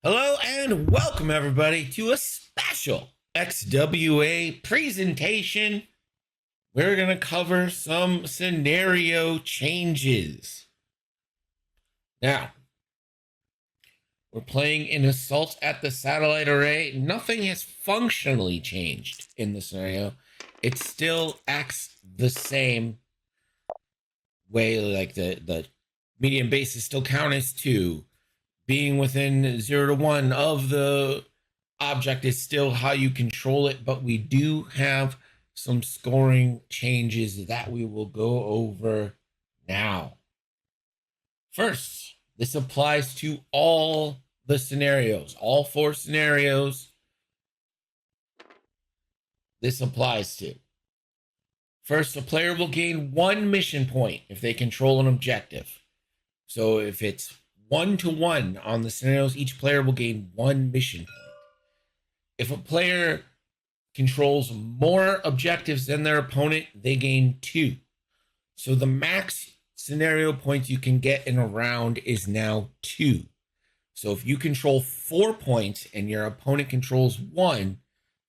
Hello and welcome everybody to a special XWA presentation. We're going to cover some scenario changes. Now, we're playing an assault at the satellite array. Nothing has functionally changed in the scenario. It still acts the same way, like the medium base is still counted as 2. Being within 0 to 1 of the object is still how you control it, but we do have some scoring changes that we will go over now. First, this applies to all the scenarios, all 4 scenarios this applies to. First, a player will gain 1 mission point if they control an objective. So if it's 1-to-1 on the scenarios, each player will gain 1 mission point. If a player controls more objectives than their opponent, they gain 2. So the max scenario points you can get in a round is now 2. So if you control 4 points and your opponent controls 1,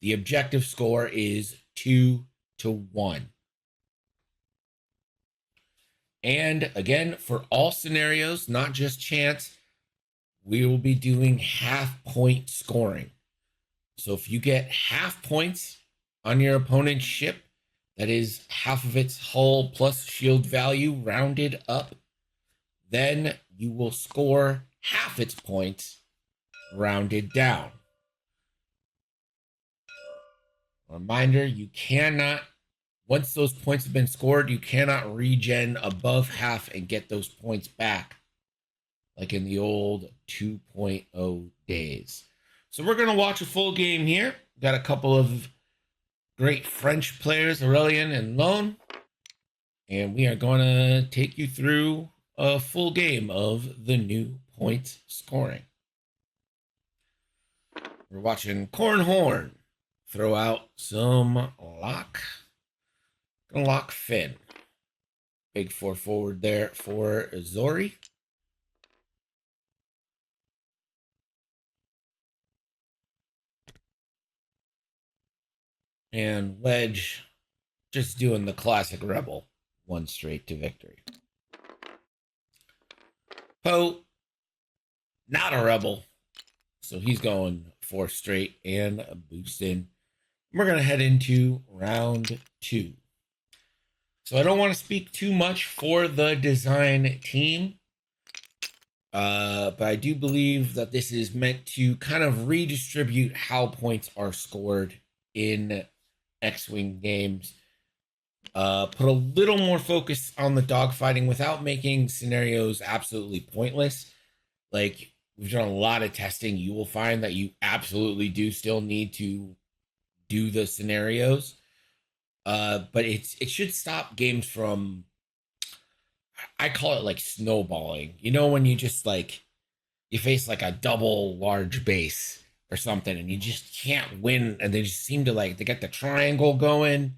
the objective score is 2-to-1. And again, for all scenarios, not just chance, we will be doing half-point scoring. So if you get half points on your opponent's ship, that is half of its hull plus shield value rounded up, then you will score half its points rounded down. Reminder, you cannot, once those points have been scored, you cannot regen above half and get those points back like in the old 2.0 days. So we're going to watch a full game here. Got a couple of great French players, Aurelien and Lone. And we are going to take you through a full game of the new points scoring. We're watching Cornhorn throw out some lock. Gonna lock Finn. Big 4 forward there for Zori. And Wedge just doing the classic Rebel. 1 straight to victory. Poe, not a Rebel. So he's going 4 straight and boosting. We're going to head into round 2. So I don't want to speak too much for the design team. But I do believe that this is meant to kind of redistribute how points are scored in X-Wing games. Put a little more focus on the dogfighting without making scenarios absolutely pointless. Like, we've done a lot of testing. You will find that you absolutely do still need to do the scenarios. But it should stop games from, I call it like snowballing. You know, when you just like, you face like a double large base or something and you just can't win, and they just seem to like, they get the triangle going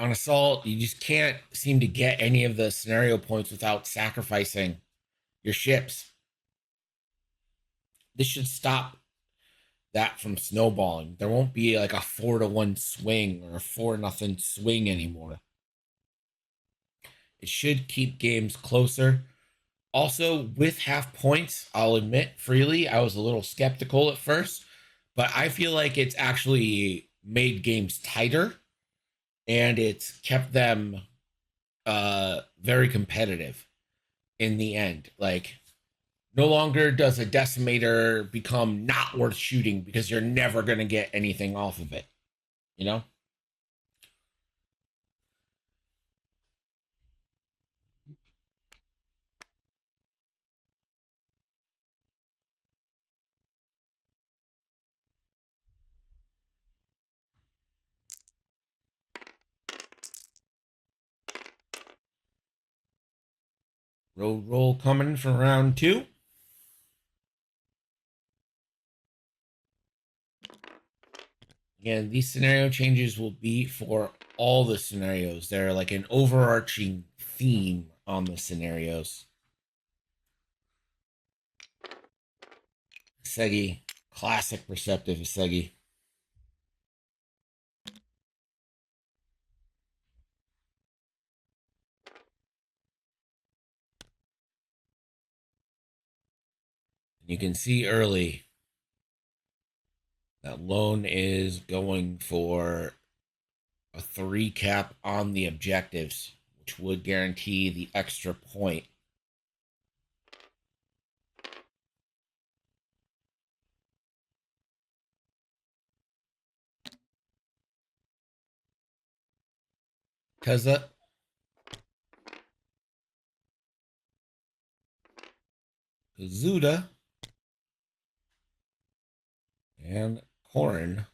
on assault. You just can't seem to get any of the scenario points without sacrificing your ships. This should stop that from snowballing. There won't be like a 4-to-1 swing or a 4-0 swing anymore. It should keep games closer. Also, with half points, I'll admit freely, I was a little skeptical at first, but I feel like it's actually made games tighter and it's kept them very competitive in the end. Like, no longer does a decimator become not worth shooting because you're never going to get anything off of it, you know? Road roll coming for round 2. Again, these scenario changes will be for all the scenarios. They're like an overarching theme on the scenarios. Isegi, classic perceptive Isegi. You can see early that Lone is going for a 3 cap on the objectives, which would guarantee the extra point. Kazuda and Corrin.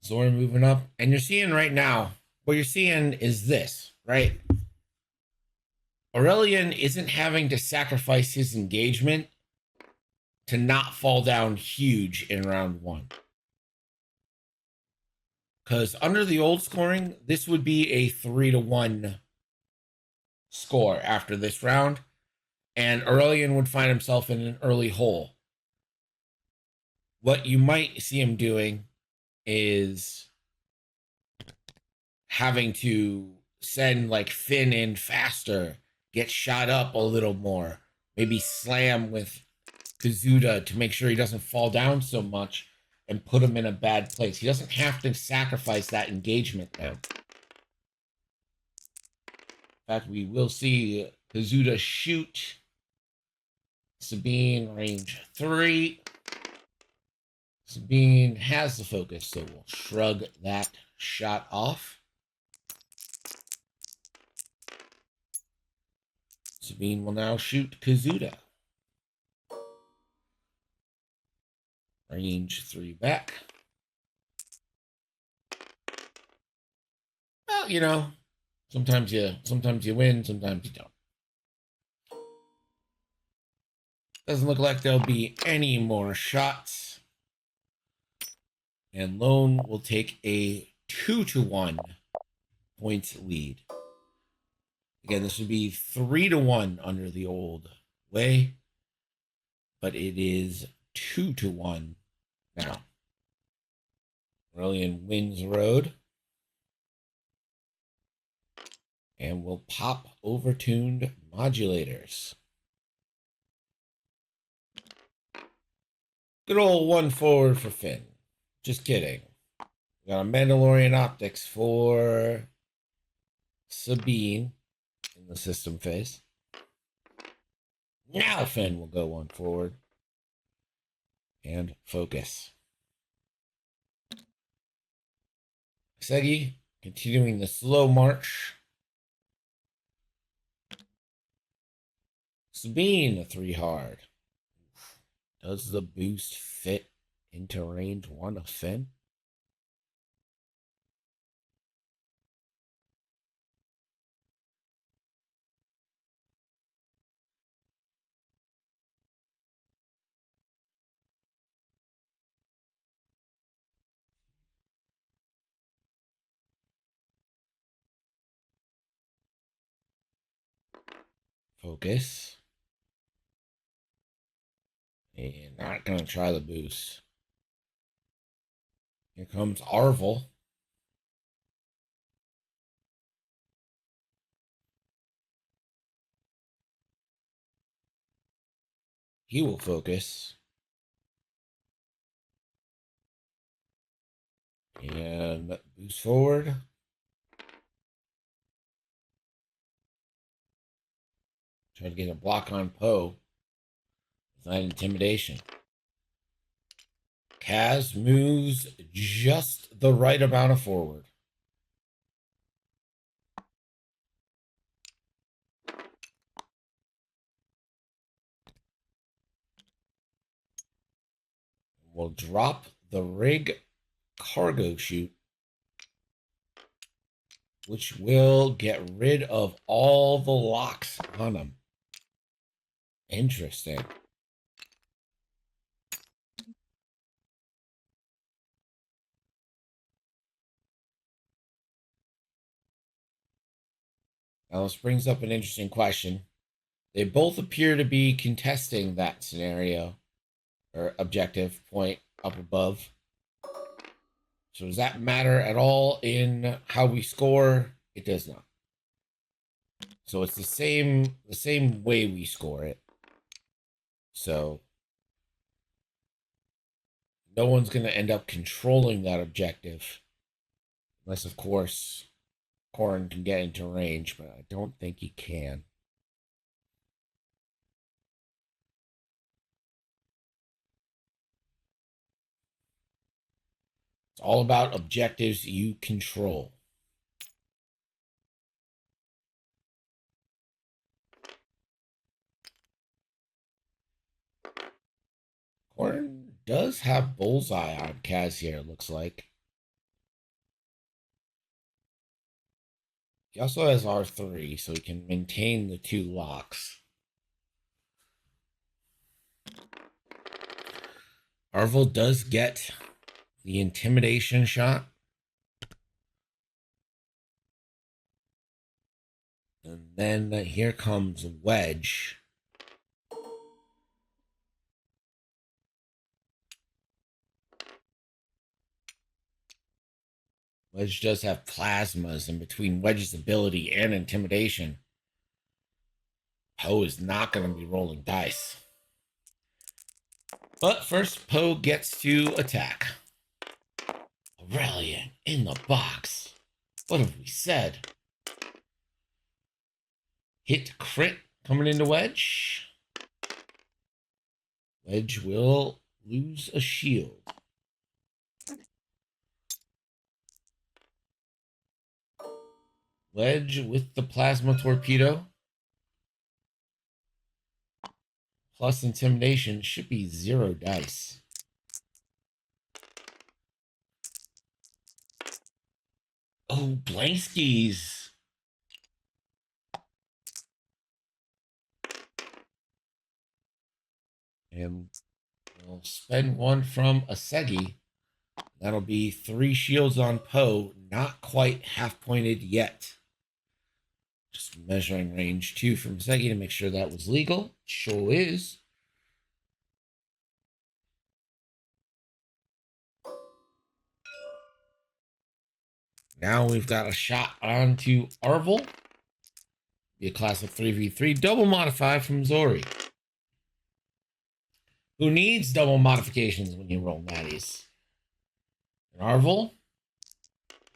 Zora moving up. And you're seeing right now, what you're seeing is this, right? Aurelian isn't having to sacrifice his engagement to not fall down huge in round 1. Because under the old scoring, this would be a 3-1 score after this round. And Aurelian would find himself in an early hole. What you might see him doing is having to send like Finn in faster, get shot up a little more, maybe slam with Kazuda to make sure he doesn't fall down so much and put him in a bad place. He doesn't have to sacrifice that engagement though. In fact, we will see Kazuda shoot Sabine range 3. Sabine has the focus, so we'll shrug that shot off. Sabine will now shoot Kazuda. Range 3 back. Well, you know, sometimes you win, sometimes you don't. Doesn't look like there'll be any more shots. And Lone will take a 2-1 points lead. Again, this would be 3-1 under the old way, but it is 2-1 now. Aurelian wins road. And we'll pop overtuned modulators. Good old 1 forward for Finn. Just kidding. We got a Mandalorian optics for Sabine in the system phase. Now Finn will go 1 forward. And focus. Segi continuing the slow march. Sabine, a 3 hard. Does the boost fit into range 1 of Finn? Focus. And not going to try the boost. Here comes Arvel. He will focus. And boost forward. Try to get a block on Poe. Without intimidation. Kaz moves just the right amount of forward. We'll drop the rig cargo chute. which will get rid of all the locks on them. Interesting. Now, this brings up an interesting question. They both appear to be contesting that scenario or objective point up above. So does that matter at all in how we score? It does not. So it's the same way we score it. So no one's going to end up controlling that objective. Unless, of course, Corrin can get into range, but I don't think he can. It's all about objectives you control. Corrin does have bullseye on Kaz here, it looks like. He also has R3, so he can maintain the 2 locks. Arvel does get the intimidation shot. And then here comes Wedge. Wedge does have plasmas, and between Wedge's ability and intimidation, Poe is not going to be rolling dice. But first, Poe gets to attack. Aurelian in the box. What have we said? Hit crit coming into Wedge. Wedge will lose a shield. Wedge with the plasma torpedo. Plus intimidation should be 0 dice. Oh, Blankskis. And we'll spend 1 from Asegi. That'll be 3 shields on Poe. Not quite half-pointed yet. Just measuring range 2 from Asegi to make sure that was legal. Sure is. Now we've got a shot onto Arvel. Be a classic 3v3 double modify from Zori. Who needs double modifications when you roll natties? And Arvel,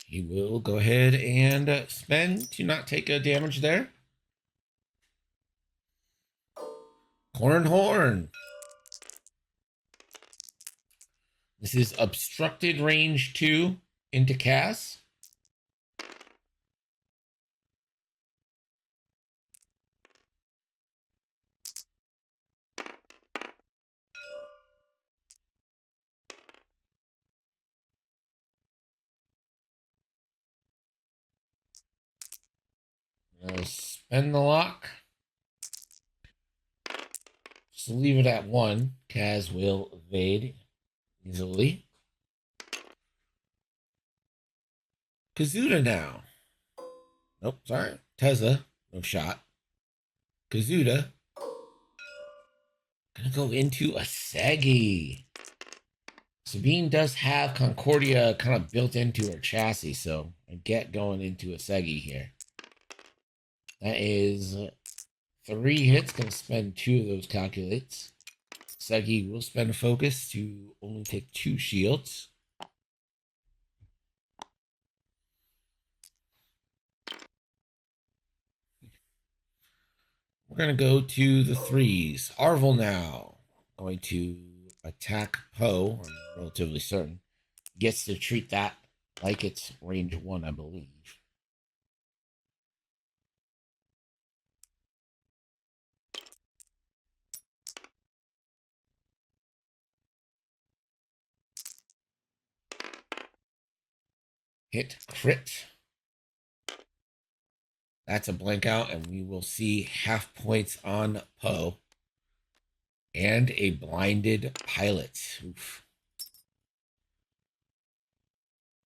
he will go ahead and spend to not take a damage there. Horn. This is obstructed range 2 into Cass. Spend the lock. Just leave it at 1. Kaz will evade easily. Kazuda now. Nope, sorry. Tezza, no shot. Kazuda. Gonna go into Asegi. Sabine does have Concordia kind of built into her chassis, so I get going into Asegi here. That is 3 hits. Going to spend 2 of those calculates. Asegi will spend a focus to only take 2 shields. We're going to go to the 3s. Arvel now. Going to attack Poe. I'm relatively certain. Gets to treat that like it's range 1, I believe. Hit crit. That's a blank out, and we will see half points on Poe and a blinded pilot. Oof.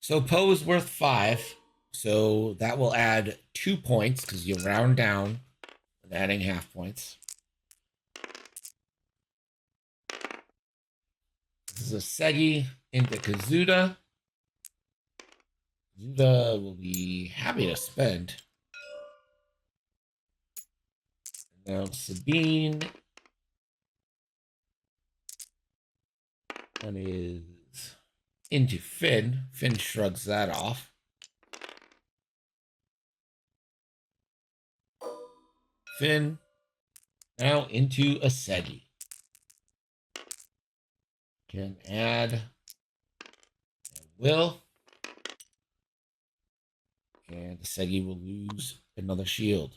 So Poe is worth 5. So that will add 2 points because you round down with adding half points. This is a Segi into Kazuda. Kazuda will be happy to spend. Now Sabine. One is into Finn. Finn shrugs that off. Finn now into a Segi. Can add and will. And the Segi will lose another shield.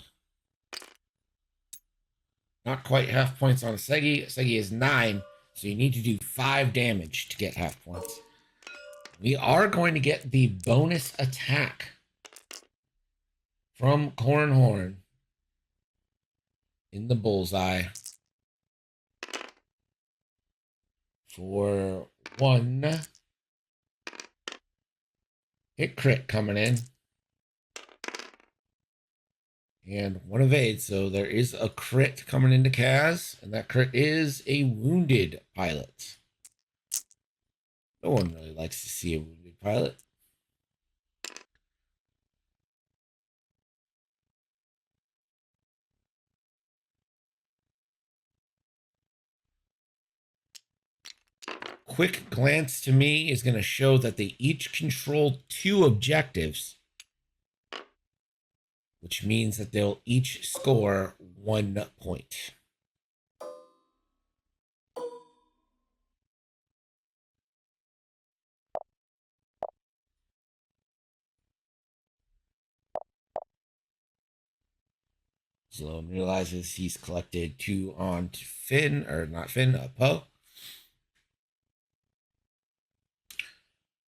Not quite half points on a Segi. Segi is 9, so you need to do 5 damage to get half points. We are going to get the bonus attack from Cornhorn in the bullseye for 1 hit crit coming in. And 1 evade, so there is a crit coming into Kaz, and that crit is a wounded pilot. No one really likes to see a wounded pilot. Quick glance to me is going to show that they each control 2 objectives, which means that they'll each score 1 point. Sloan realizes he's collected 2 on Finn, or not Finn, Poe.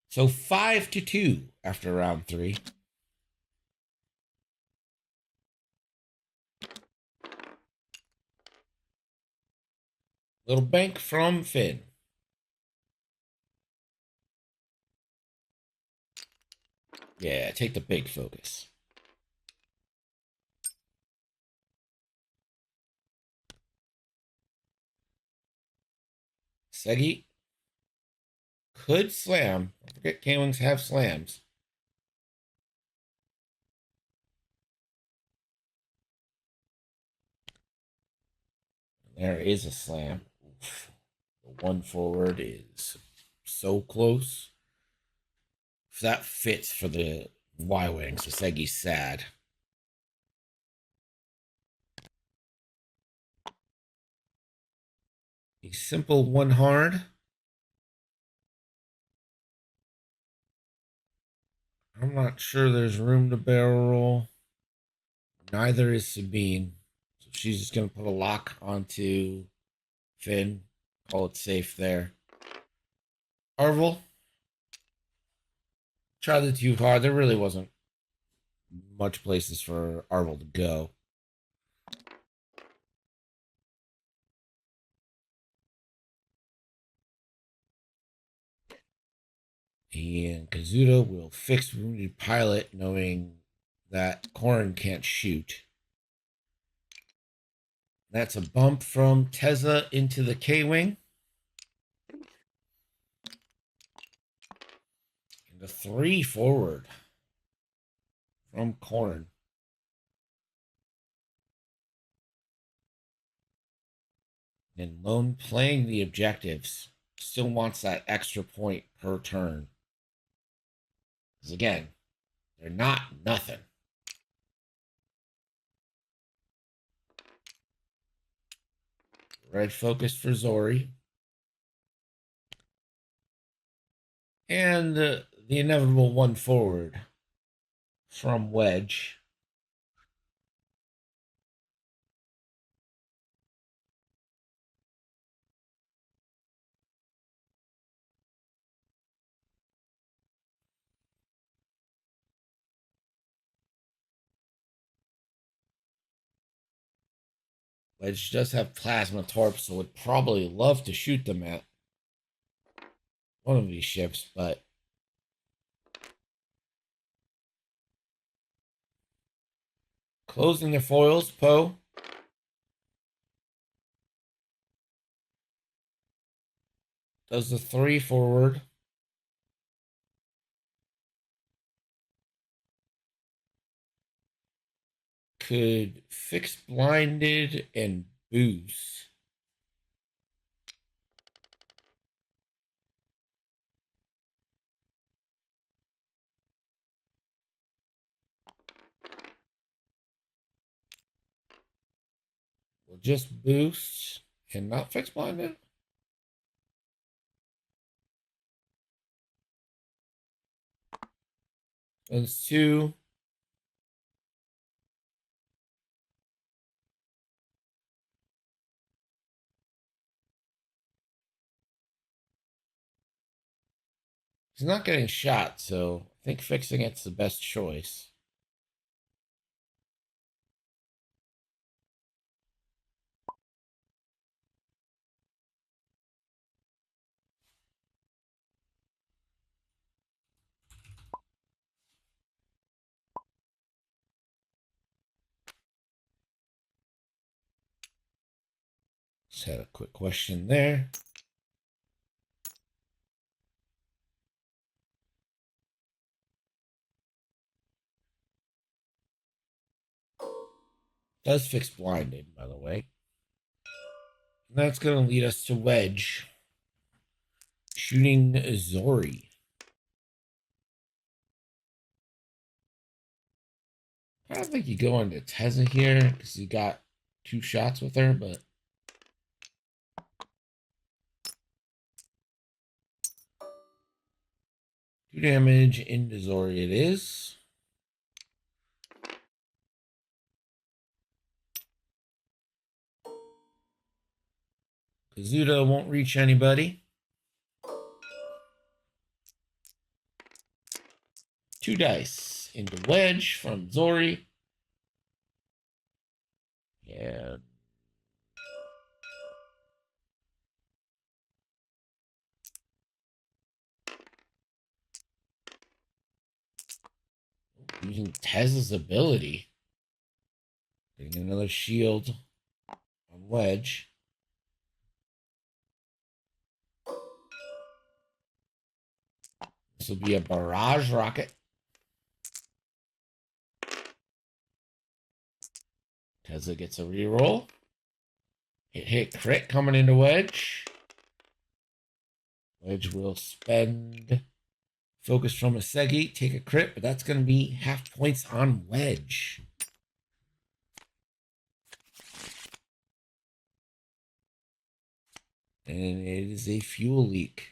So 5-2 after round 3. Little bank from Finn. Yeah, take the big focus. Segi could slam. Don't forget K-Wings have slams. There is a slam. Oof. The 1 forward is so close. If that fits for the Y-Wing, so Segi's sad. A simple 1 hard. I'm not sure there's room to barrel roll. Neither is Sabine. So she's just going to put a lock onto Finn. Call it safe there. Arvel. Try the 2 hard. There really wasn't much places for Arvel to go. And Kazuda will fix wounded pilot, knowing that Corrin can't shoot. That's a bump from Teza into the K-Wing. And a 3 forward from Corrin. And Lone playing the objectives still wants that extra point per turn. Because again, they're not nothing. Red focus for Zori. And the inevitable 1 forward from Wedge. Wedge does have plasma torps, so would probably love to shoot them at one of these ships, but closing the foils, Poe. Does the 3 forward. Could fix blinded and boost. We'll just boost and not fix blinded. That's 2. He's not getting shot, so I think fixing it's the best choice. Just had a quick question there. Does fix blinded, by the way. And that's going to lead us to Wedge. Shooting Zori. I don't think you go into Tezza here because you got 2 shots with her, but 2 damage into Zori it is. Kazuda won't reach anybody. 2 dice into Wedge from Zori. And using Tez's ability. Getting another shield on Wedge. This will be a barrage rocket. Tezza gets a reroll. Hit crit coming into Wedge. Wedge will spend focus from a Segi, take a crit, but that's going to be half points on Wedge. And it is a fuel leak.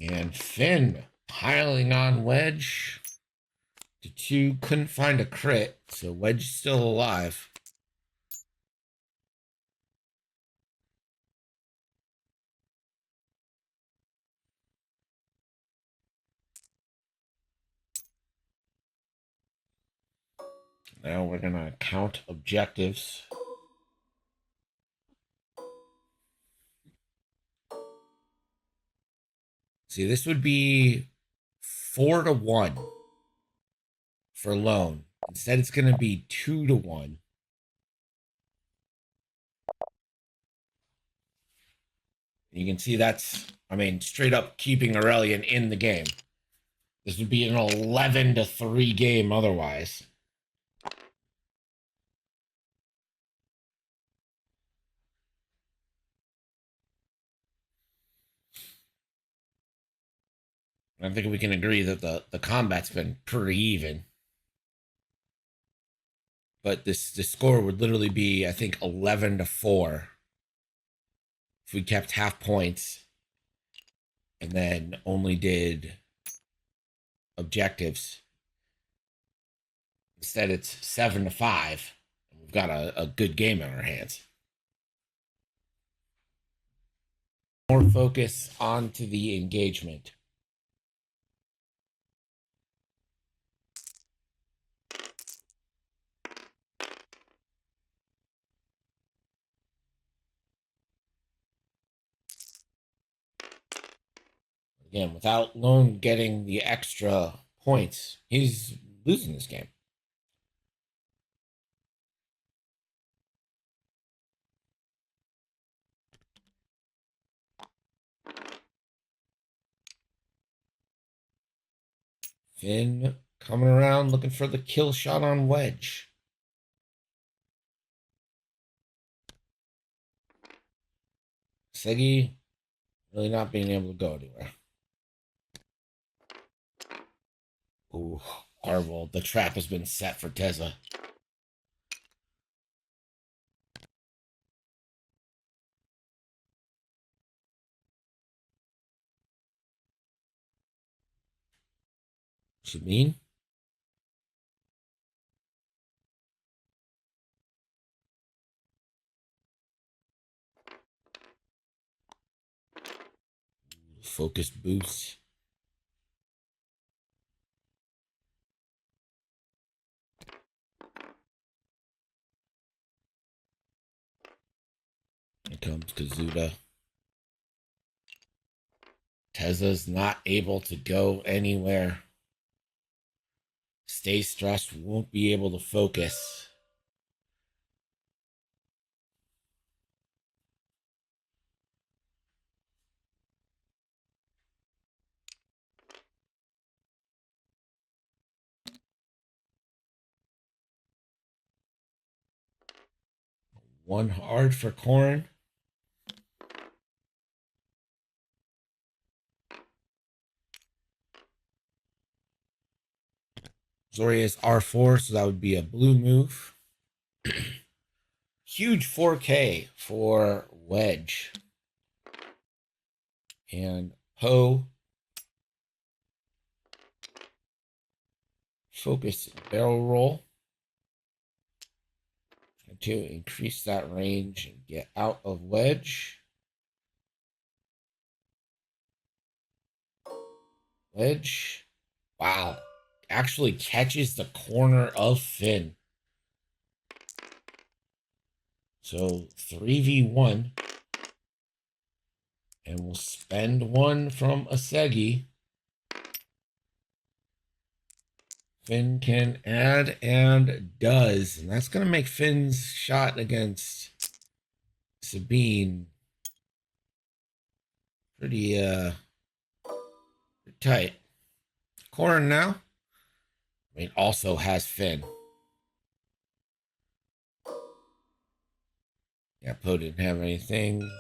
And Finn piling on Wedge. The 2 couldn't find a crit, so Wedge is still alive. Now we're going to count objectives. See, this would be 4-1 for Lone. Instead, it's going to be 2-1. You can see that's, I mean, straight up keeping Aurelian in the game. This would be an 11-3 game otherwise. I think we can agree that the combat's been pretty even. But this score would literally be, I think, 11-4 if we kept half points and then only did objectives. Instead, it's 7-5. We've got a good game in our hands. More focus onto the engagement. Again, without Lone getting the extra points, he's losing this game. Finn coming around looking for the kill shot on Wedge. Segi really not being able to go anywhere. Ooh, horrible. The trap has been set for Tezza. She mean? Focus boost. Here comes Kazuda. Tezza's not able to go anywhere. Stay stressed, won't be able to focus. One hard for Corrin. Zoria is R4, so that would be a blue move. Huge 4K for Wedge. And Poe. Focus barrel roll. To increase that range and get out of Wedge. Wedge. Wow. Actually catches the corner of Finn. So 3v1. And we'll spend one from Asegi. Finn can add and does. And that's going to make Finn's shot against Sabine pretty tight. Corrin now. I mean, also has Finn. Yeah, Poe didn't have anything.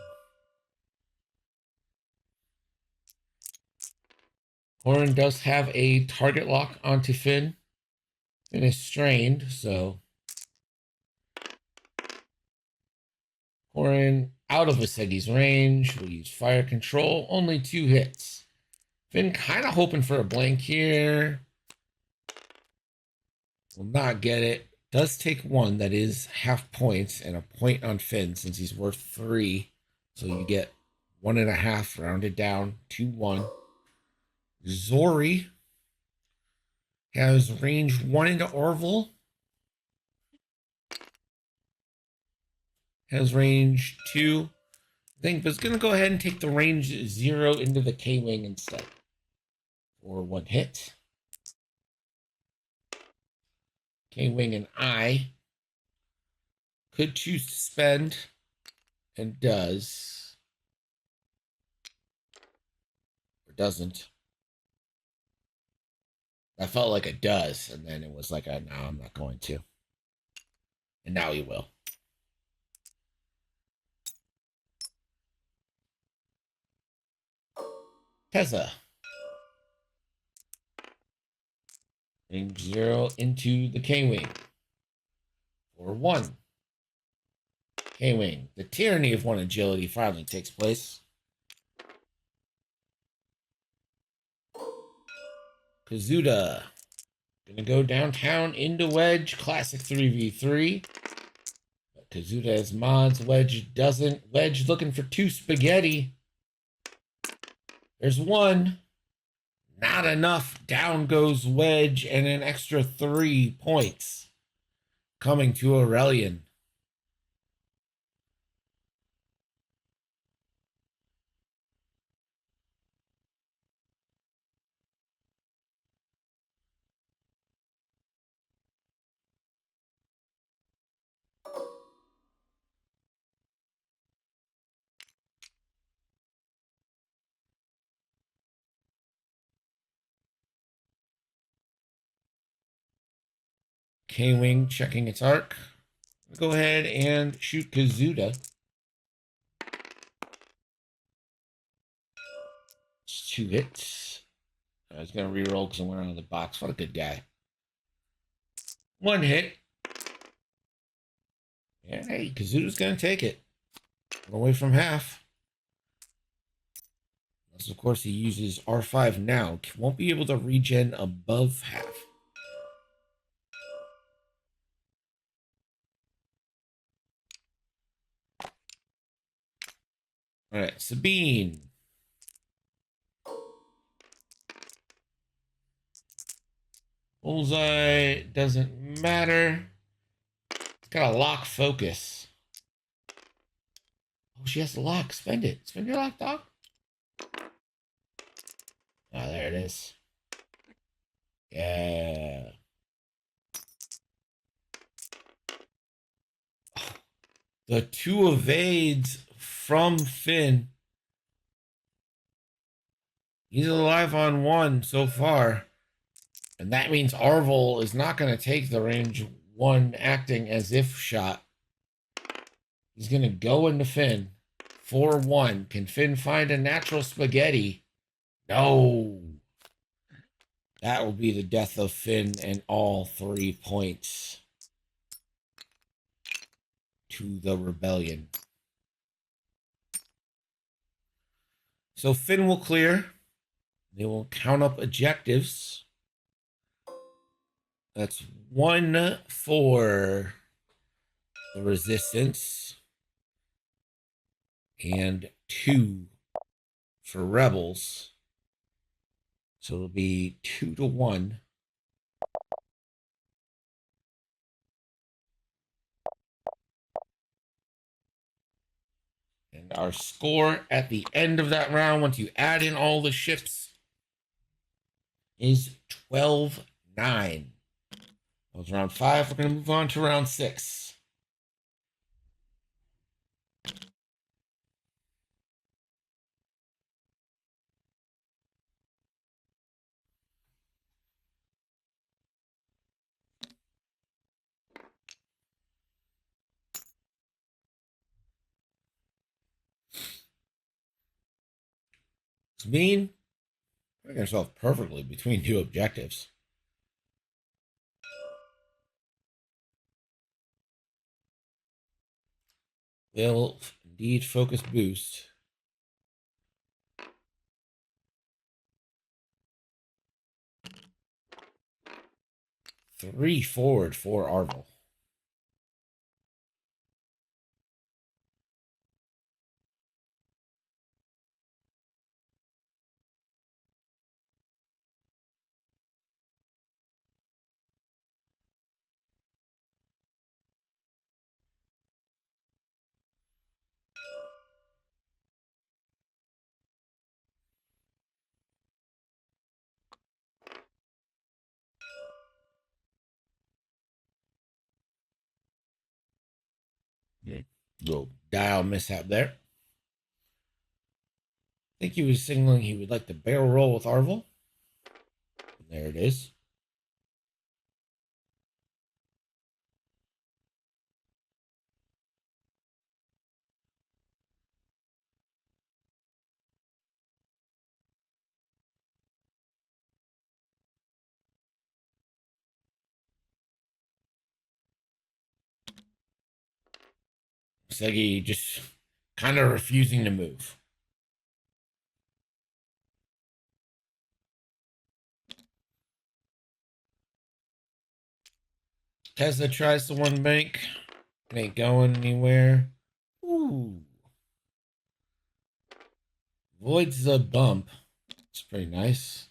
Corrin does have a target lock onto Finn. Finn is strained, so Corrin out of Asegi's range. We'll use fire control. Only 2 hits. Finn kind of hoping for a blank here. Will not get it. Does take 1. That is half points and a point on Finn since he's worth 3. So you get 1.5 rounded down to 1. Zori has range 1 into Orville. Has range 2. I think, but it's going to go ahead and take the range 0 into the K-Wing instead. For 1 hit. K-Wing and I could choose to spend and does. Or doesn't. I felt like it does, and then it was like, no, I'm not going to. And now he will. Tezza. Range 0 into the K-Wing. For 1. K-Wing. The tyranny of 1 agility finally takes place. Kazuda. Gonna go downtown into Wedge. Classic 3v3. Kazuda has mods. Wedge doesn't. Wedge looking for 2 spaghetti. There's 1. Not enough. Down goes Wedge and an extra 3 points coming to Aurelian. K-Wing checking its arc. Go ahead and shoot Kazuda. It's 2 hits. I was going to reroll because I went out of the box. What a good guy. 1 hit. And hey, Kazuda's going to take it. Away from half. Unless, of course, he uses R5 now. Won't be able to regen above half. All right, Sabine. Bullseye doesn't matter. It's got a lock focus. Oh, she has a lock. Spend it. Spend your lock, dog. Ah, there it is. Yeah. The 2 evades from Finn. He's alive on 1 so far. And that means Arvel is not going to take the range 1 acting as if shot. He's going to go into Finn. 4-1. Can Finn find a natural spaghetti? No. That will be the death of Finn and all 3 points to the rebellion. So Finn will clear. They will count up objectives. That's 1 for the resistance and 2 for rebels. So it'll be 2-1. And our score at the end of that round, once you add in all the ships, is 12-9. That was round 5. We're going to move on to round 6. Sabine, putting yourself perfectly between 2 objectives. Will indeed focus boost. 3 forward for Arvel. Little dial mishap there. I think he was signaling he would like to barrel roll with Arvel. There it is. Segi just kind of refusing to move. Tesla tries the one bank. It ain't going anywhere. Ooh. Voids the bump. It's pretty nice.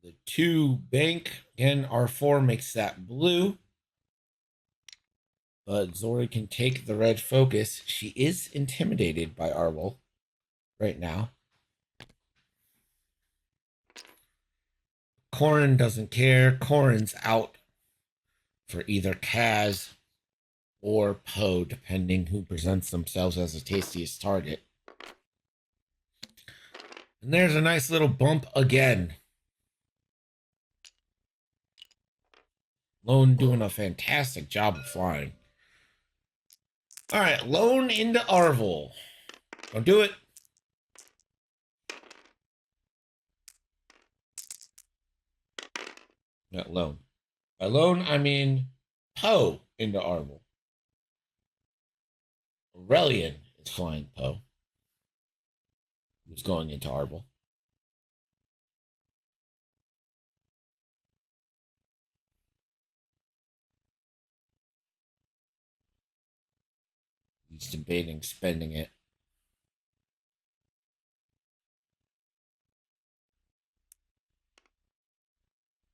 The 2 bank. Again, R4 makes that blue. But Zori can take the red focus. She is intimidated by Arvel right now. Corrin doesn't care. Corrin's out for either Kaz or Poe, depending who presents themselves as the tastiest target. And there's a nice little bump again. Lone doing a fantastic job of flying. All right, Lone into Arvel. Don't do it. Not Lone. By Lone, I mean Poe into Arvel. Aurelian is flying Poe, who's going into Arvel. He's debating spending it.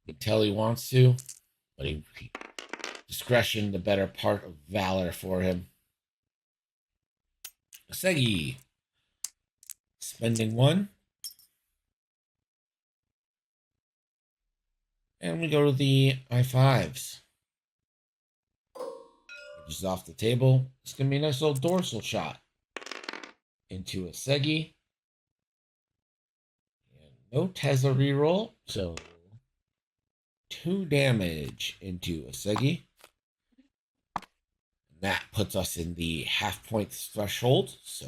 You can tell he wants to, but discretion, the better part of valor for him. Segi. Spending 1. And we go to the I5s. Which is off the table. It's going to be a nice little dorsal shot into a Segi. And no Tesla reroll, so 2 damage into a Segi. And that puts us in the half-point threshold, so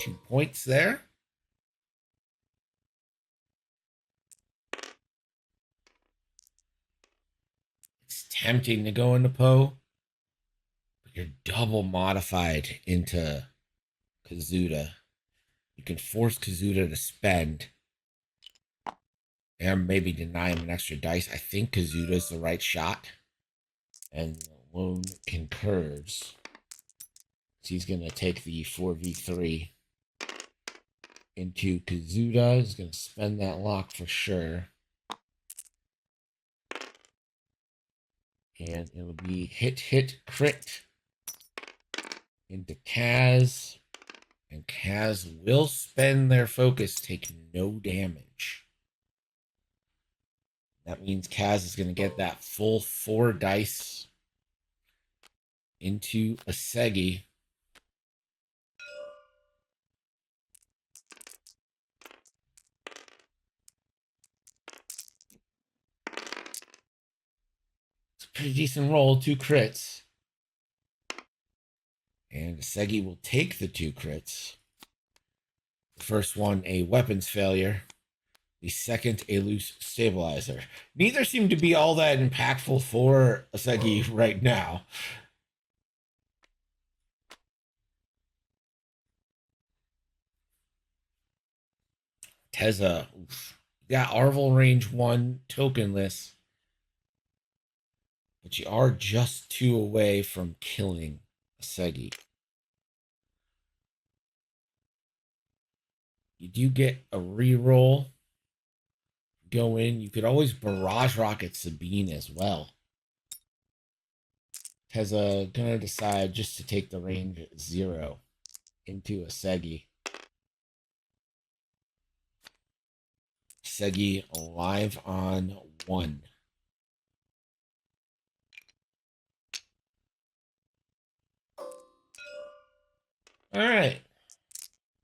2 points there. It's tempting to go into Poe, but you're double modified into Kazuda. You can force Kazuda to spend and maybe deny him an extra dice. I think Kazuda's the right shot. And Lone concurs. He's going to take the 4v3 into Kazuda. He's going to spend that lock for sure. And it'll be hit, crit into Kaz. And Kaz will spend their focus, take no damage. That means Kaz is going to get that full 4 dice into a Segi. It's a pretty decent roll, 2 crits. And Segi will take the 2 crits. The first one, a weapons failure. The second, a loose stabilizer. Neither seem to be all that impactful for Segi right now. Teza. Got Arvel range 1, tokenless. But you are just 2 away from killing Segi. You do get a reroll. Go in. You could always barrage rocket Sabine as well. Teza gonna decide just to take the range 0 into a Segi. Segi alive on 1. All right.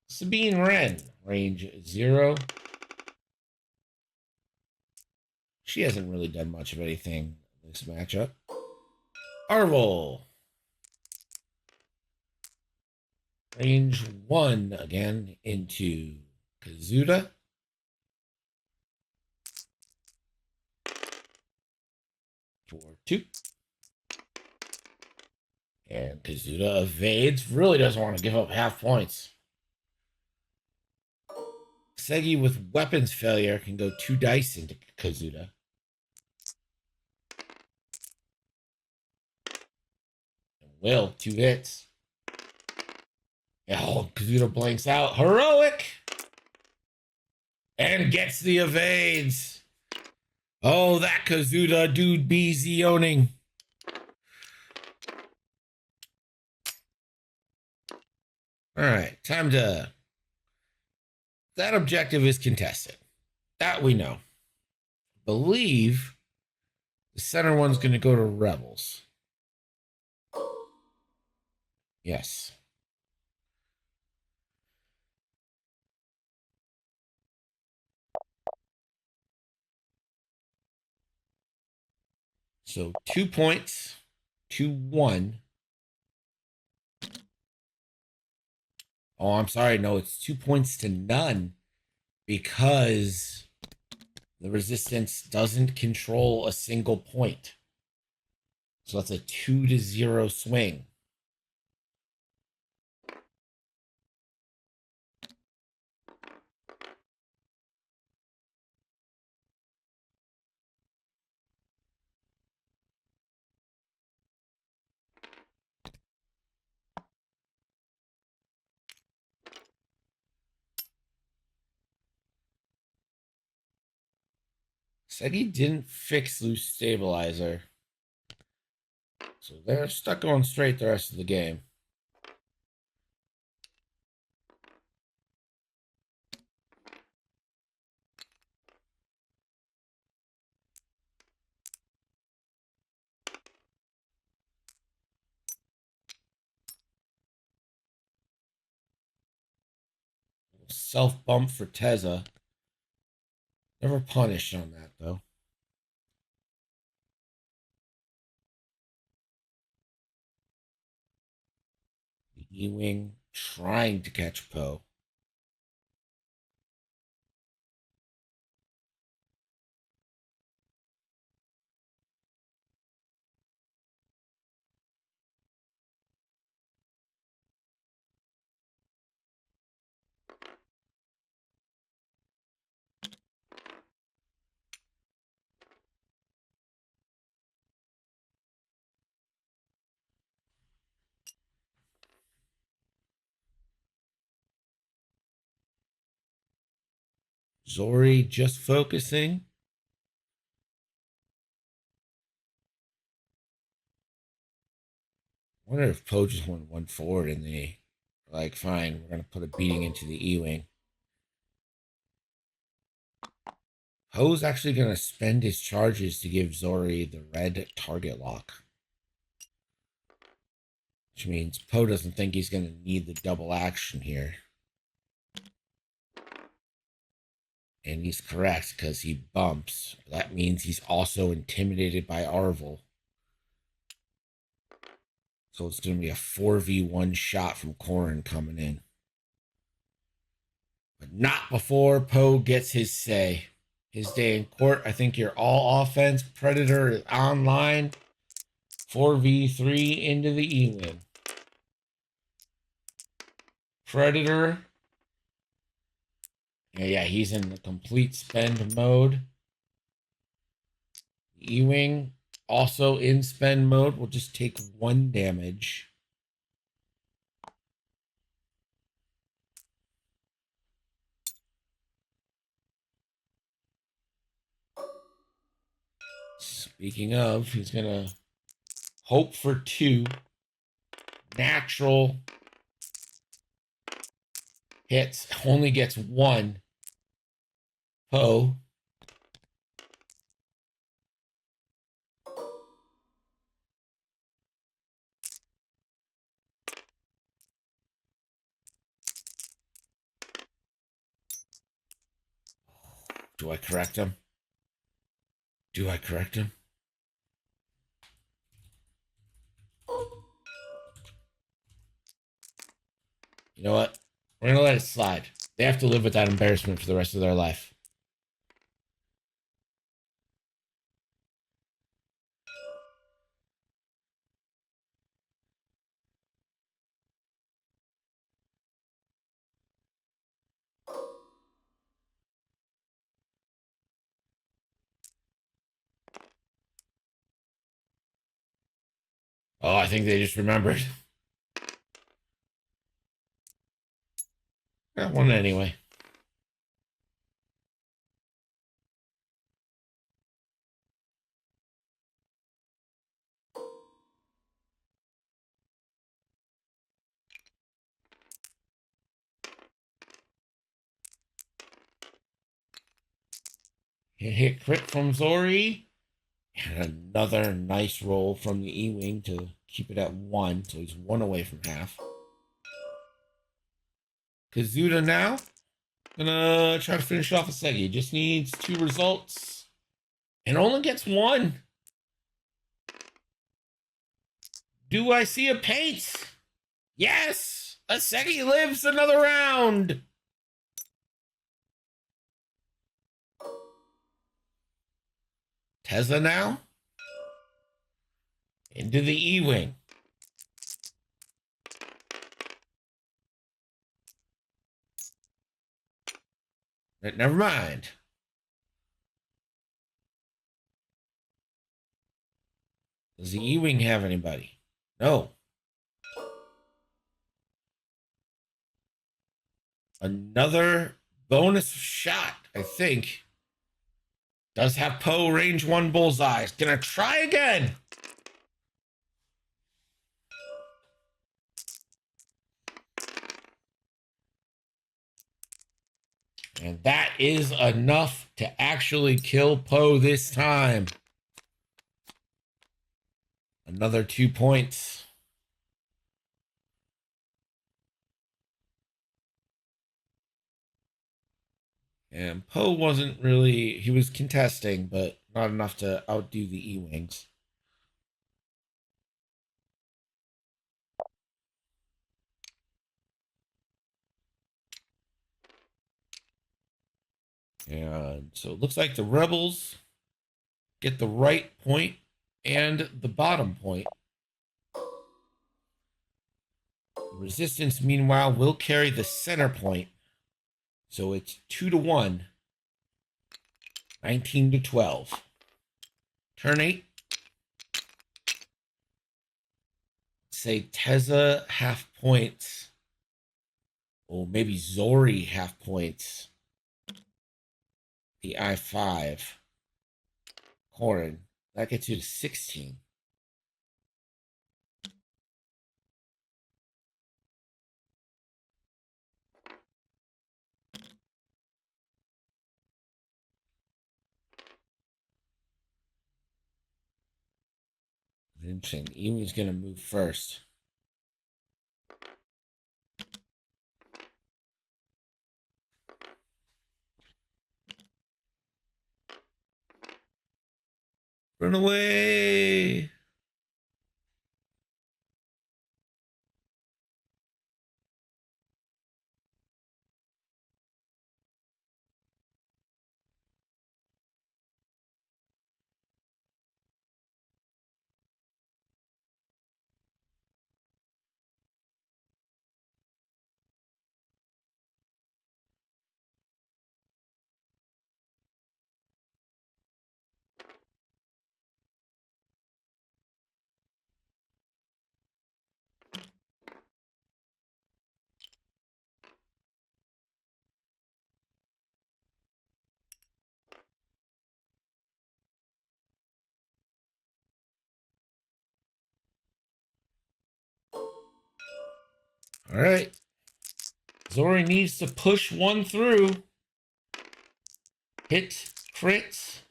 Sabine Wren, range 0. She hasn't really done much of anything in this matchup. Arvel. Range 1 again into Kazuda. For 2. And Kazuda evades. Really doesn't want to give up half points. Segi with weapons failure can go 2 dice into Kazuda. Will, 2 hits. Oh, Kazuda blanks out. Heroic! And gets the evades. Oh, that Kazuda dude be Zioning. All right, time to... That objective is contested. That we know. Believe the center one's going to go to Rebels. Yes. So 2 points to 1. Oh, I'm sorry. No, it's 2 points to none because the resistance doesn't control a single point. So that's a 2-0 swing. Said he didn't fix loose stabilizer. So they're stuck going straight the rest of the game. Self bump for Teza. Never punished on that though. E-Wing trying to catch Poe. Zori just focusing. I wonder if Poe just went 1 forward and they like, fine, we're going to put a beating into the E-Wing. Poe's actually going to spend his charges to give Zori the red target lock. Which means Poe doesn't think he's going to need the double action here. And he's correct because he bumps. That means he's also intimidated by Arvel. So it's going to be a 4v1 shot from Corrin coming in. But not before Poe gets his say. His day in court. I think you're all offense. Predator is online. 4v3 into the E-Wing. Predator. Yeah, he's in the complete spend mode. E-Wing also in spend mode. Will just take 1 damage. Speaking of, he's going to hope for 2 natural hits. Only gets 1. Poe. Do I correct him? Do I correct him? You know what? We're going to let it slide. They have to live with that embarrassment for the rest of their life. Oh, I think they just remembered. Got one anyway. Hit crit from Zori. And another nice roll from the E-Wing to keep it at 1. So he's 1 away from half. Kazuda now. Gonna try to finish off a Segi. Just needs 2 results. And only gets 1. Do I see a paint? Yes! Asegi lives another round! Tezza now. Into the E-Wing. Never mind. Does the E-Wing have anybody? No. Another bonus shot, I think. Does have Poe range 1 bullseye. Gonna try again. And that is enough to actually kill Poe this time. Another 2 points. And Poe wasn't really, he was contesting, but not enough to outdo the E-Wings. And so it looks like the Rebels get the right point and the bottom point. Resistance, meanwhile, will carry the center point. So it's 2-1. 19-12. Turn 8. Say Tezza half points. Oh, maybe Zori half points. The I-5. Corin. That gets you to 16. Interesting. Emi's going to move first. Run away. All right. Zori needs to push 1 through. Hit, crits.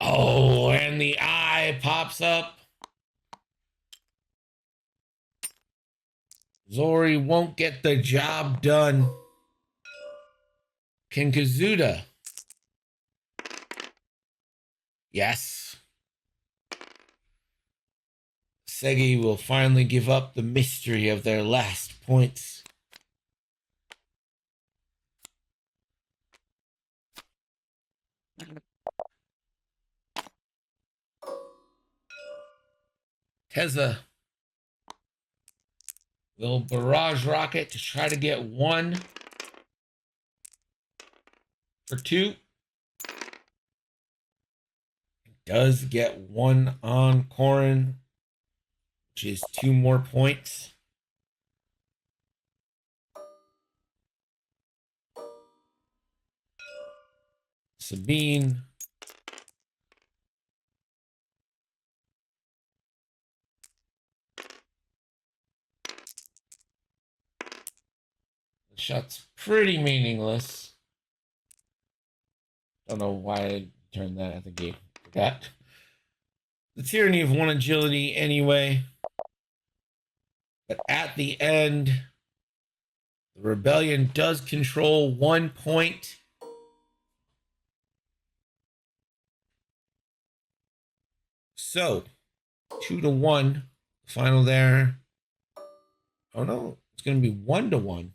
Oh, and the eye pops up. Zori won't get the job done. Can Kazuda? Yes. Segi will finally give up the mystery of their last points. Tezza will barrage rocket to try to get 1 for 2. Does get 1 on Corin. which is 2 more points. Sabine. The shot's pretty meaningless. Don't know why I turned that at the gate. Forgot. The tyranny of 1 agility anyway. But at the end, the rebellion does control 1 point. So, 2-1. Final there. Oh no, it's going to be 1-1.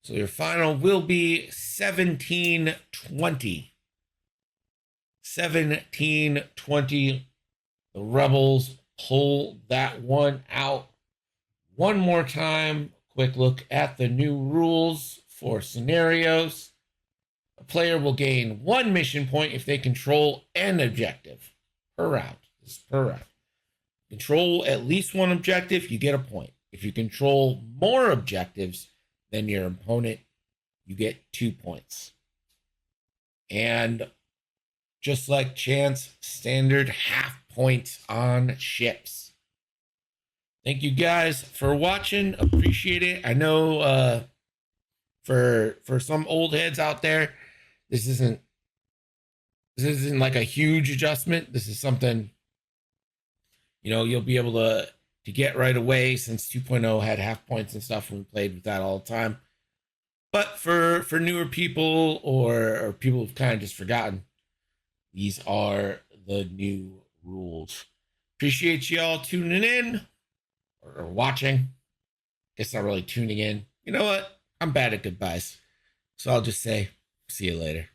So your final will be 17-20. 17-20. The Rebels pull that one out. One more time, quick look at the new rules for scenarios. A player will gain 1 mission point if they control an objective per round. This is per round. Control at least 1 objective, you get a point. If you control more objectives than your opponent, you get 2 points. And just like chance, standard half points on ships. Thank you guys for watching. Appreciate it. I know for some old heads out there, this isn't like a huge adjustment. This is something, you know, you'll be able to get right away, since 2.0 had half points and stuff, and we played with that all the time. But for newer people or people who've kind of just forgotten, these are the new rules. Appreciate y'all tuning in or watching. Guess not really tuning in. You know what? I'm bad at goodbyes. So I'll just say, see you later.